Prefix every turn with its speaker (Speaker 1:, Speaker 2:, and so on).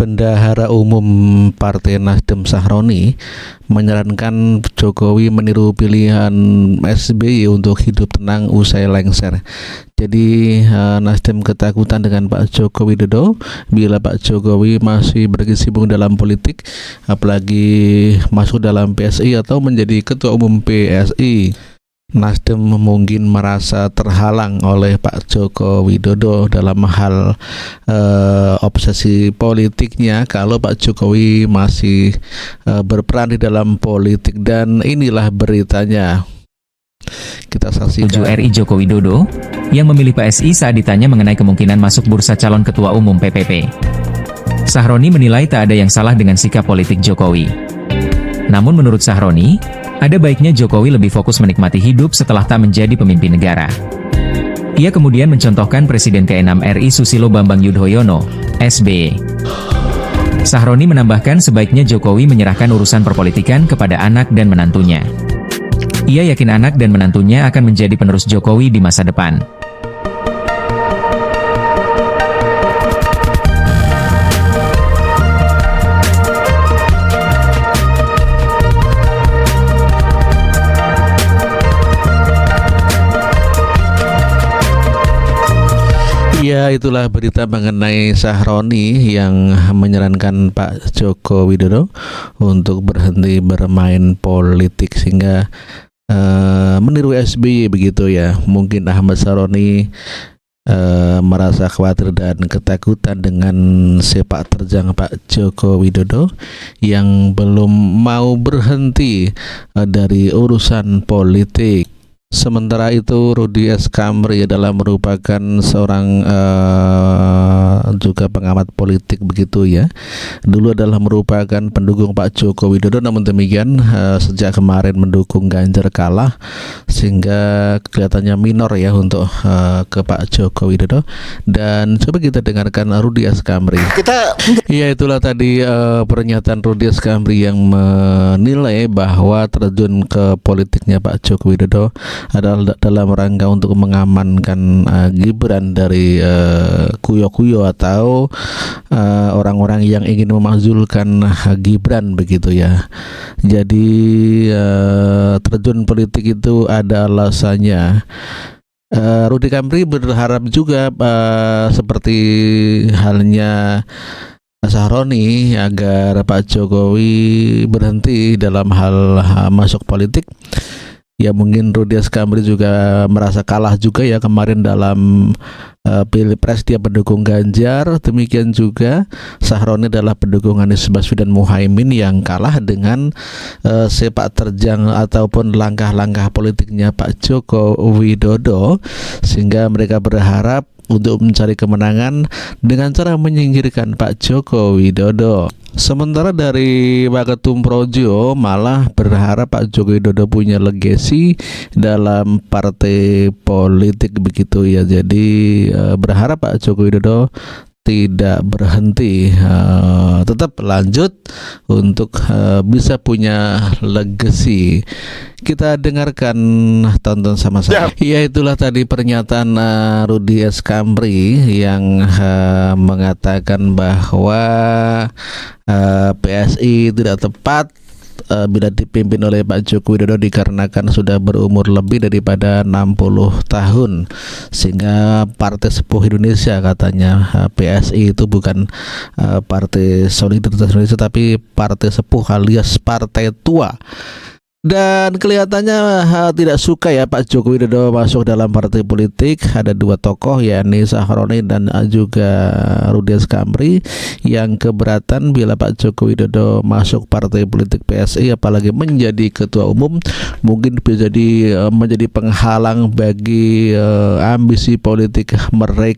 Speaker 1: Bendahara Umum Partai Nasdem Sahroni menyarankan Jokowi meniru pilihan SBY untuk hidup tenang usai lengser. Jadi Nasdem ketakutan dengan Pak Joko Widodo bila Pak Jokowi masih berkecimpung dalam politik, apalagi masuk dalam PSI atau menjadi Ketua Umum PSI. Nasdem mungkin merasa terhalang oleh Pak Joko Widodo dalam hal obsesi politiknya kalau Pak Jokowi masih berperan di dalam politik, dan inilah beritanya. Kita saksikan.
Speaker 2: RI Joko Widodo yang memilih PSI saat ditanya mengenai kemungkinan masuk bursa calon Ketua Umum PPP. Sahroni menilai tak ada yang salah dengan sikap politik Jokowi. Namun menurut Sahroni, ada baiknya Jokowi lebih fokus menikmati hidup setelah tak menjadi pemimpin negara. Ia kemudian mencontohkan Presiden ke-6 RI Susilo Bambang Yudhoyono, SBY. Sahroni menambahkan sebaiknya Jokowi menyerahkan urusan perpolitikan kepada anak dan menantunya. Ia yakin anak dan menantunya akan menjadi penerus Jokowi di masa depan.
Speaker 1: Ya, itulah berita mengenai Sahroni yang menyarankan Pak Joko Widodo untuk berhenti bermain politik sehingga meniru SBY begitu ya. Mungkin Ahmad Sahroni merasa khawatir dan ketakutan dengan sepak terjang Pak Joko Widodo yang belum mau berhenti dari urusan politik. Sementara itu Rudy S. Kamri adalah merupakan seorang juga pengamat politik begitu ya. Dulu adalah merupakan pendukung Pak Joko Widodo, namun demikian sejak kemarin mendukung Ganjar kalah sehingga kelihatannya minor ya untuk ke Pak Joko Widodo. Dan coba kita dengarkan Rudy S. Kamri. Ya, itulah tadi pernyataan Rudy S. Kamri yang menilai bahwa terjun ke politiknya Pak Joko Widodo adalah dalam rangka untuk mengamankan Gibran dari kuyo-kuyo atau orang-orang yang ingin memakzulkan Gibran begitu ya. Jadi terjun politik itu ada alasannya. Rudy Kamri berharap juga seperti halnya Sahroni agar Pak Jokowi berhenti dalam hal masuk politik. Ya, mungkin Rudy S. Kamri juga merasa kalah juga ya kemarin dalam Pilpres, dia pendukung Ganjar. Demikian juga Sahroni adalah pendukung Anies Baswedan Muhaimin yang kalah dengan sepak terjang ataupun langkah-langkah politiknya Pak Joko Widodo, sehingga mereka berharap untuk mencari kemenangan dengan cara menyingkirkan Pak Joko Widodo. Sementara dari Waketum Projo malah berharap Pak Joko Widodo punya legasi dalam partai politik begitu ya. Jadi berharap Pak Joko Widodo tidak berhenti, tetap lanjut untuk bisa punya legasi. Kita dengarkan, tonton sama-sama. Ya, itulah tadi pernyataan Rudy S. Kamri yang mengatakan bahwa PSI tidak tepat bila dipimpin oleh Pak Joko Widodo dikarenakan sudah berumur lebih daripada 60 tahun, sehingga Partai Sepuh Indonesia katanya PSI itu bukan Partai Solidaritas Indonesia tapi Partai Sepuh alias Partai Tua. Dan kelihatannya tidak suka ya Pak Joko Widodo masuk dalam partai politik. Ada dua tokoh, yakni Sahroni dan juga Rudy S. Kamri, yang keberatan bila Pak Joko Widodo masuk partai politik PSI apalagi menjadi ketua umum. Mungkin bisa menjadi penghalang bagi ambisi politik mereka